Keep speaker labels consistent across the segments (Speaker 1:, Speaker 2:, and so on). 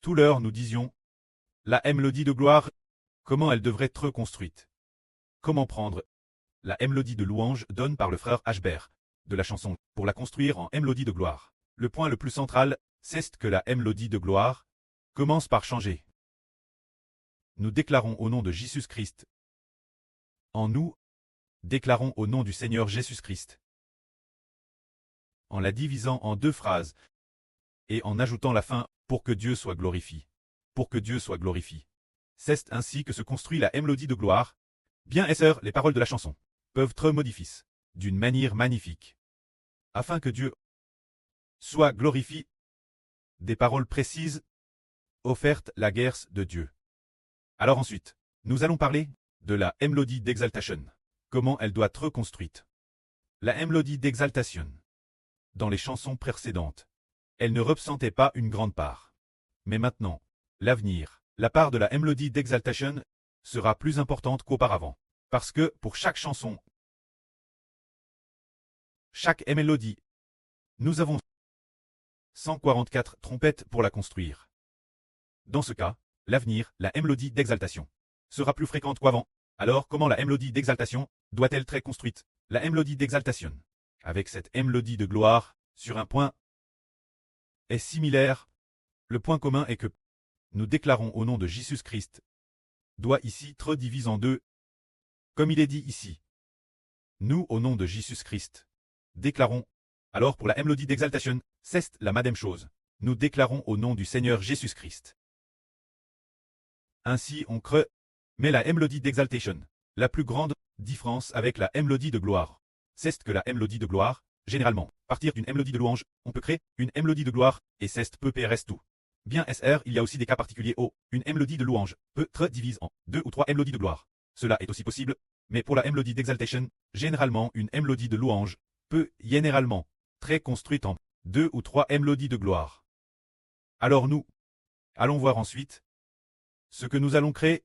Speaker 1: Tout l'heure nous disions, la mélodie de gloire, comment elle devrait être construite. Comment prendre la mélodie de louange donnée par le frère Ashbert de la chanson pour la construire en mélodie de gloire. Le point le plus central, c'est que la mélodie de gloire commence par changer. Nous déclarons au nom de Jésus-Christ. En nous, déclarons au nom du Seigneur Jésus-Christ. En la divisant en deux phrases et en ajoutant la fin pour que Dieu soit glorifié. Pour que Dieu soit glorifié. C'est ainsi que se construit la mélodie de gloire. Bien et sœurs, les paroles de la chanson peuvent être modifiées d'une manière magnifique. Afin que Dieu soit glorifié. Des paroles précises offertes la guerre de Dieu. Alors ensuite, nous allons parler de la mélodie d'exaltation. Comment elle doit être construite. La mélodie d'exaltation. Dans les chansons précédentes, elle ne représentait pas une grande part. Mais maintenant, l'avenir, la part de la mélodie d'exaltation sera plus importante qu'auparavant. Parce que pour chaque chanson, chaque mélodie, nous avons 144 trompettes pour la construire. Dans ce cas, l'avenir, la mélodie d'exaltation, sera plus fréquente qu'avant. Alors comment la mélodie d'exaltation doit-elle être construite? La mélodie d'exaltation, avec cette mélodie de gloire, sur un point, est similaire. Le point commun est que nous déclarons au nom de Jésus-Christ, doit ici être divisé en deux, comme il est dit ici. Nous, au nom de Jésus-Christ, déclarons, alors pour la mélodie d'exaltation, c'est la même chose. Nous déclarons au nom du Seigneur Jésus-Christ. Ainsi on crée, mais la mélodie d'exaltation, la plus grande différence avec la mélodie de gloire, c'est que la mélodie de gloire, généralement, à partir d'une mélodie de louange, on peut créer une mélodie de gloire, et c'est peu PRS tout. Bien SR, il y a aussi des cas particuliers où une mélodie de louange peut être divisée en 2 ou 3 mélodies de gloire. Cela est aussi possible, mais pour la mélodie d'exaltation, généralement une mélodie de louange peut généralement très construite en 2 ou 3 mélodies de gloire. Alors nous allons voir ensuite ce que nous allons créer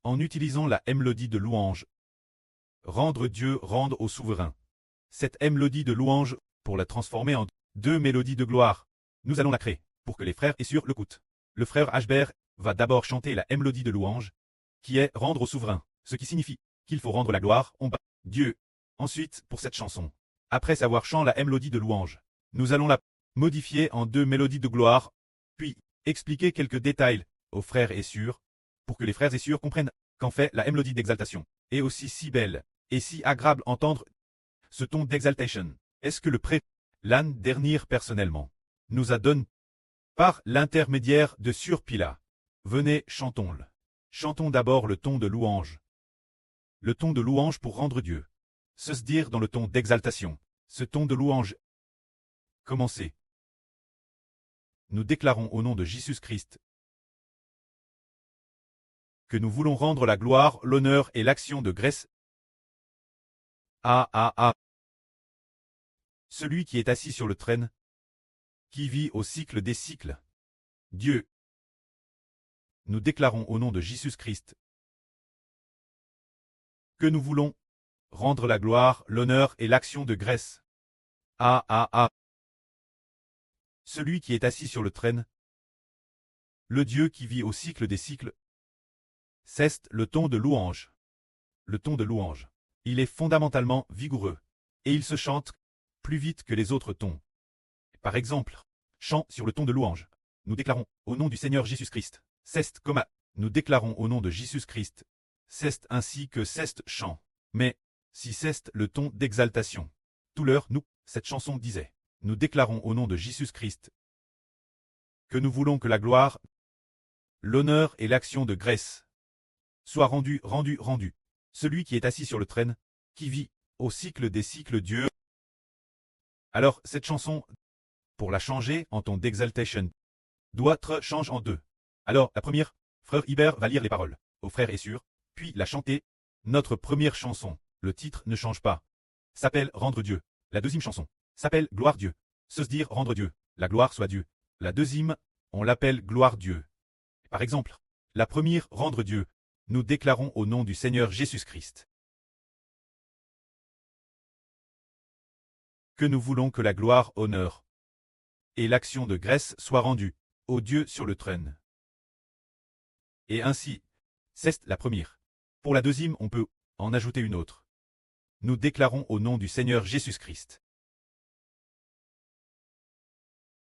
Speaker 1: en utilisant la mélodie de louange. Rendre Dieu rendre au souverain. Cette mélodie de louange, pour la transformer en 2 mélodies de gloire, nous allons la créer pour que les frères et sœurs l'écoutent. Le frère Ashbert va d'abord chanter la mélodie de louange, qui est rendre au souverain, ce qui signifie qu'il faut rendre la gloire en bas. Dieu. Ensuite, pour cette chanson, après avoir chanté la mélodie de louange, nous allons la modifier en 2 mélodies de gloire, puis expliquer quelques détails aux frères et sœurs, pour que les frères et sœurs comprennent qu'en fait la mélodie d'exaltation est aussi si belle et si agréable entendre ce ton d'exaltation. Est-ce que le l'âne dernier personnellement nous a donné par l'intermédiaire de Surpila. Venez, chantons-le. Chantons d'abord le ton de louange. Le ton de louange pour rendre Dieu. Se dire dans le ton d'exaltation. Ce ton de louange. Commencez. Nous déclarons au nom de Jésus-Christ que nous voulons rendre la gloire, l'honneur et l'action de grâce à celui qui est assis sur le trône, qui vit au cycle des cycles. Dieu. Nous déclarons au nom de Jésus-Christ que nous voulons rendre la gloire, l'honneur et l'action de grâce à celui qui est assis sur le trône, le Dieu qui vit au cycle des cycles. C'est le ton de louange. Le ton de louange. Il est fondamentalement vigoureux, et il se chante plus vite que les autres tons. Par exemple, chant sur le ton de louange. Nous déclarons au nom du Seigneur Jésus-Christ. C'est comme nous déclarons au nom de Jésus-Christ. C'est ainsi que c'est chant. Mais, si c'est le ton d'exaltation. Tout l'heure, nous, cette chanson disait. Nous déclarons au nom de Jésus-Christ que nous voulons que la gloire, l'honneur et l'action de grâce soient rendus. Celui qui est assis sur le trône, qui vit au cycle des cycles Dieu. Alors, cette chanson, pour la changer en ton d'exaltation, doit être change en 2. Alors, la première, frère Hubert va lire les paroles aux frères et sœurs, puis la chanter. Notre première chanson, le titre ne change pas, s'appelle Rendre Dieu. La deuxième chanson s'appelle Gloire Dieu. Se dire rendre Dieu, la gloire soit Dieu. La deuxième, on l'appelle Gloire Dieu. Par exemple, la première, Rendre Dieu, nous déclarons au nom du Seigneur Jésus-Christ que nous voulons que la gloire, honneur et l'action de grâce soient rendues au Dieu sur le trône. Et ainsi, c'est la première. Pour la deuxième, on peut en ajouter une autre. Nous déclarons au nom du Seigneur Jésus-Christ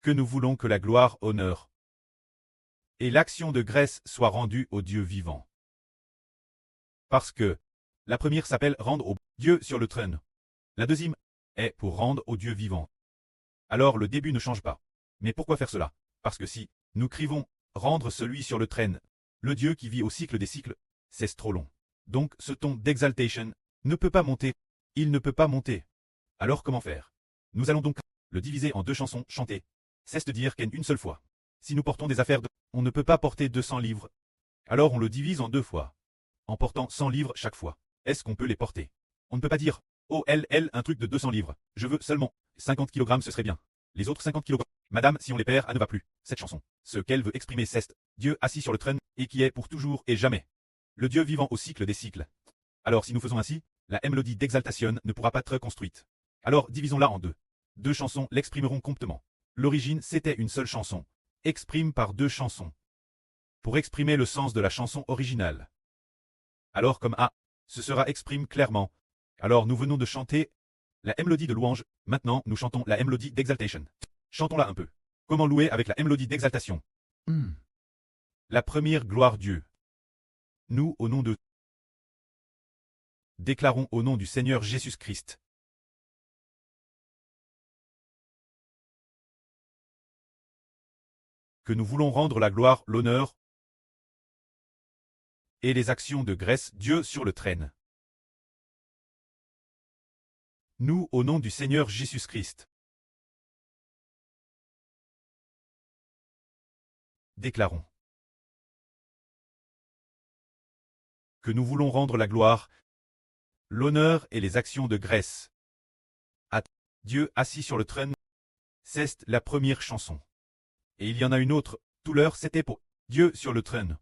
Speaker 1: que nous voulons que la gloire, honneur et l'action de grâce soient rendues au Dieu vivant. Parce que la première s'appelle rendre au Dieu sur le trône. La deuxième est pour rendre au Dieu vivant. Alors le début ne change pas. Mais pourquoi faire cela? Parce que si nous crions rendre celui sur le trône, le Dieu qui vit au cycle des cycles, c'est trop long. Donc ce ton d'exaltation ne peut pas monter. Il ne peut pas monter. Alors comment faire? Nous allons donc le diviser en deux chansons chantées. Cesse de dire qu'une seule fois. Si nous portons des affaires on ne peut pas porter 200 livres. Alors on le divise en deux fois. En portant 100 livres chaque fois. Est-ce qu'on peut les porter? On ne peut pas dire, oh un truc de 200 livres. Je veux seulement 50 kg, ce serait bien. Les autres 50 kg. Madame, si on les perd, elle ne va plus. Cette chanson. Ce qu'elle veut exprimer, c'est Dieu assis sur le trône, et qui est pour toujours et jamais. Le Dieu vivant au cycle des cycles. Alors si nous faisons ainsi, la mélodie d'exaltation ne pourra pas être construite. Alors divisons-la en deux. Deux chansons l'exprimeront complétement. L'origine, c'était une seule chanson. Exprime par deux chansons. Pour exprimer le sens de la chanson originale. Alors comme A, ce sera exprime clairement. Alors nous venons de chanter la mélodie de louange, maintenant nous chantons la mélodie d'exaltation. Chantons-la un peu. Comment louer avec la mélodie d'exaltation? La première gloire Dieu. Nous, au nom de déclarons au nom du Seigneur Jésus-Christ que nous voulons rendre la gloire, l'honneur et les actions de grâce Dieu sur le trône. Nous, au nom du Seigneur Jésus-Christ, déclarons que nous voulons rendre la gloire, l'honneur et les actions de grâce à Dieu assis sur le trône. C'est la première chanson. Et il y en a une autre, tout l'heure c'était pour Dieu sur le trône.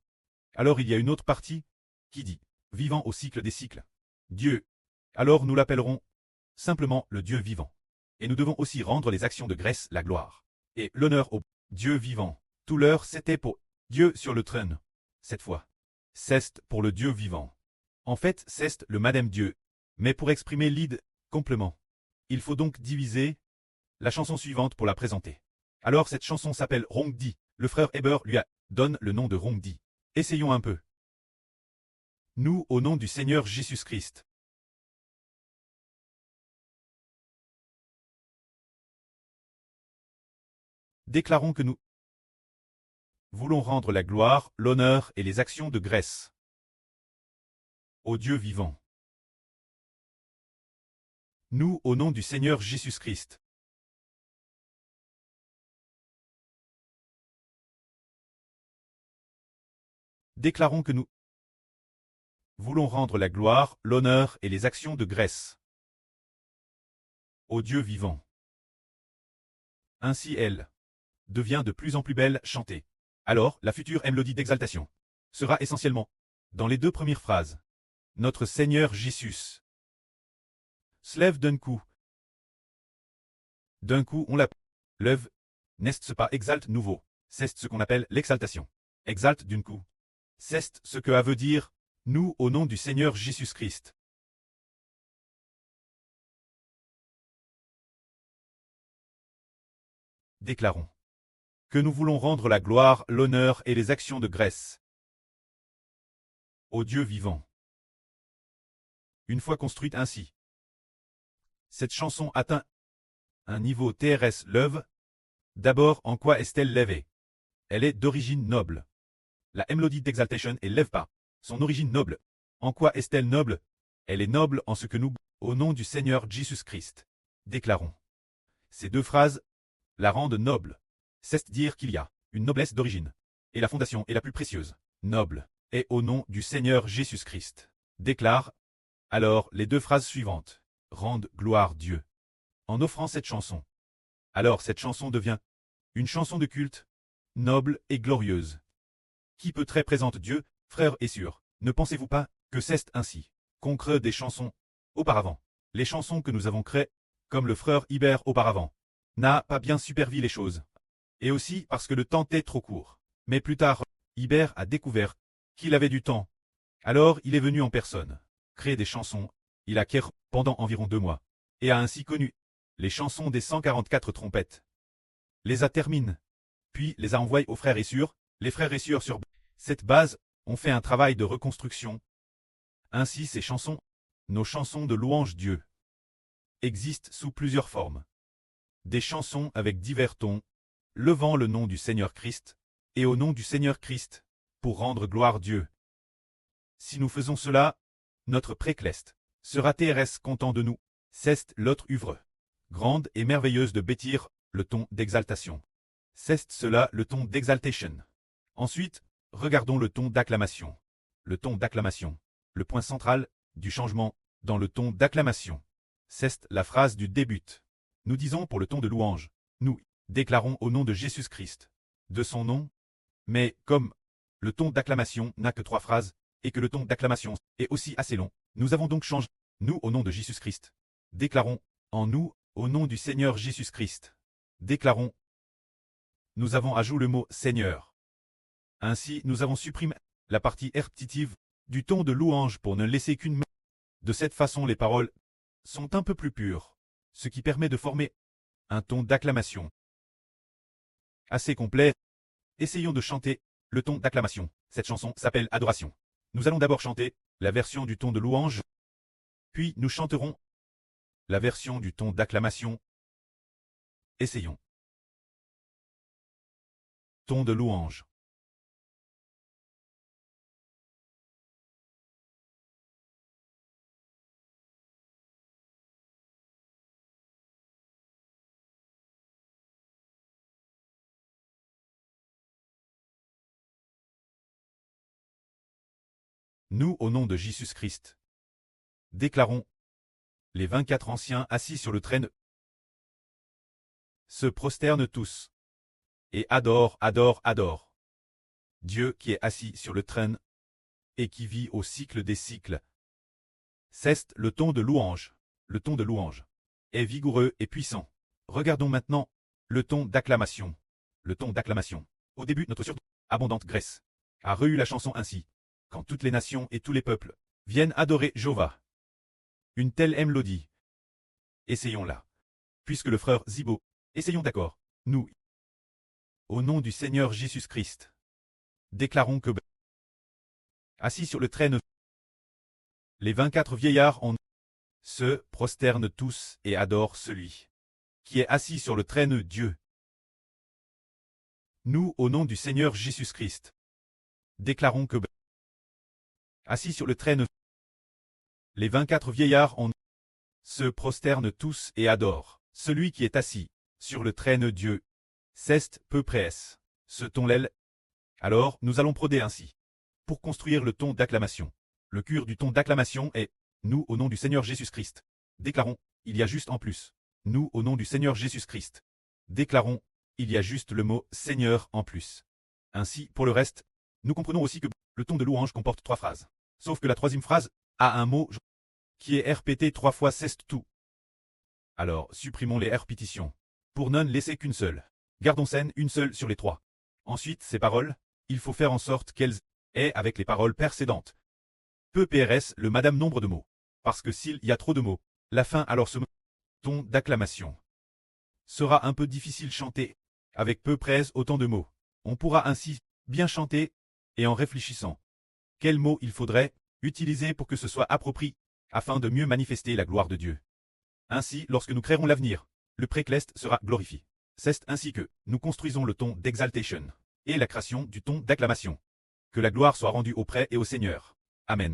Speaker 1: Alors il y a une autre partie qui dit vivant au cycle des cycles. Dieu. Alors nous l'appellerons simplement le Dieu vivant. Et nous devons aussi rendre les actions de grâce, la gloire et l'honneur au Dieu vivant. Tout l'heure c'était pour Dieu sur le trône. Cette fois, c'est pour le Dieu vivant. En fait, c'est le Madame Dieu. Mais pour exprimer l'id complément, il faut donc diviser la chanson suivante pour la présenter. Alors cette chanson s'appelle Rongdi. Le frère Heber lui donne le nom de Rongdi. Essayons un peu. Nous, au nom du Seigneur Jésus-Christ, déclarons que nous voulons rendre la gloire, l'honneur et les actions de grâce au Dieu vivant. Nous, au nom du Seigneur Jésus-Christ, déclarons que nous voulons rendre la gloire, l'honneur et les actions de grâce au Dieu vivant. Ainsi elle devient de plus en plus belle chantée. Alors, la future mélodie d'exaltation sera essentiellement dans les deux premières phrases. Notre Seigneur Jésus se lève d'un coup. D'un coup, on la lève, n'est-ce pas exalte nouveau. C'est ce qu'on appelle l'exaltation. Exalte d'un coup. C'est ce que veut dire nous au nom du Seigneur Jésus-Christ. Déclarons que nous voulons rendre la gloire, l'honneur et les actions de grâce au Dieu vivant. Une fois construite ainsi, cette chanson atteint un niveau TRS lève. D'abord, en quoi est-elle levée? Elle est d'origine noble. La mélodie d'exaltation est lève pas. Son origine noble. En quoi est-elle noble? Elle est noble en ce que nous, au nom du Seigneur Jésus-Christ, déclarons. Ces deux phrases la rendent noble. C'est dire qu'il y a une noblesse d'origine. Et la fondation est la plus précieuse, noble, et au nom du Seigneur Jésus-Christ, déclare. Alors les deux phrases suivantes rendent gloire Dieu. En offrant cette chanson. Alors cette chanson devient une chanson de culte, noble et glorieuse. Qui peut très présente Dieu, frères et sœurs. Ne pensez-vous pas que c'est ainsi qu'on crée des chansons auparavant? Les chansons que nous avons créées, comme le frère Iber auparavant, n'a pas bien supervi les choses. Et aussi parce que le temps est trop court. Mais plus tard, Ibert a découvert qu'il avait du temps. Alors il est venu en personne, créer des chansons, il acquiert pendant environ 2 mois, et a ainsi connu les chansons des 144 trompettes. Les a terminées, puis les a envoyées aux frères et sœurs, les frères et sœurs sur cette base ont fait un travail de reconstruction. Ainsi ces chansons, nos chansons de louange Dieu, existent sous plusieurs formes. Des chansons avec divers tons, levant le nom du Seigneur Christ, et au nom du Seigneur Christ, pour rendre gloire Dieu. Si nous faisons cela, notre précleste sera TRS content de nous. C'est l'autre œuvre, grande et merveilleuse de bâtir, le ton d'exaltation. C'est cela le ton d'exaltation. Ensuite, regardons le ton d'acclamation. Le ton d'acclamation, le point central du changement dans le ton d'acclamation. C'est la phrase du début. Nous disons pour le ton de louange, nous déclarons au nom de Jésus-Christ, de son nom, mais comme le ton d'acclamation n'a que 3 phrases, et que le ton d'acclamation est aussi assez long, nous avons donc changé, nous au nom de Jésus-Christ. Déclarons, en nous, au nom du Seigneur Jésus-Christ. Déclarons, nous avons ajouté le mot Seigneur. Ainsi, nous avons supprimé la partie répétitive du ton de louange pour ne laisser qu'une main. De cette façon, les paroles sont un peu plus pures, ce qui permet de former un ton d'acclamation assez complet. Essayons de chanter le ton d'acclamation. Cette chanson s'appelle Adoration. Nous allons d'abord chanter la version du ton de louange, puis nous chanterons la version du ton d'acclamation. Essayons. Ton de louange. Nous, au nom de Jésus-Christ, déclarons, les 24 anciens assis sur le trône se prosternent tous et adorent, adorent Dieu qui est assis sur le trône et qui vit au cycle des cycles. C'est le ton de louange. Le ton de louange est vigoureux et puissant. Regardons maintenant le ton d'acclamation. Le ton d'acclamation. Au début, notre surabondante Grèce a reçu la chanson ainsi. Quand toutes les nations et tous les peuples viennent adorer Jéhovah. Une telle mélodie. Essayons-la. Puisque le frère Zibo, essayons d'accord, nous, au nom du Seigneur Jésus-Christ, déclarons que, assis sur le trône, les 24 vieillards en se prosternent tous et adorent celui qui est assis sur le trône Dieu. Nous, au nom du Seigneur Jésus-Christ, déclarons que, assis sur le trône, les 24 vieillards en se prosternent tous et adorent celui qui est assis sur le trône Dieu. C'est peu près ce ton l'aile. Alors, nous allons broder ainsi. Pour construire le ton d'acclamation. Le cœur du ton d'acclamation est nous au nom du Seigneur Jésus-Christ. Déclarons, il y a juste en plus. Nous au nom du Seigneur Jésus-Christ. Déclarons, il y a juste le mot Seigneur en plus. Ainsi, pour le reste, nous comprenons aussi que le ton de louange comporte 3 phrases. Sauf que la 3e phrase a un mot qui est répété 3 fois, c'est tout. Alors, supprimons les répétitions. Pour n'en laisser qu'une seule. Gardons scène une seule sur les 3. Ensuite, ces paroles, il faut faire en sorte qu'elles aient avec les paroles précédentes. Peu PRS le madame nombre de mots. Parce que s'il y a trop de mots, la fin alors ce ton d'acclamation sera un peu difficile chanter. Avec peu près autant de mots. On pourra ainsi bien chanter, et en réfléchissant. Quels mots il faudrait utiliser pour que ce soit approprié, afin de mieux manifester la gloire de Dieu. Ainsi, lorsque nous créerons l'avenir, le précleste sera glorifié. C'est ainsi que nous construisons le ton d'exaltation et la création du ton d'acclamation. Que la gloire soit rendue auprès et au Seigneur. Amen.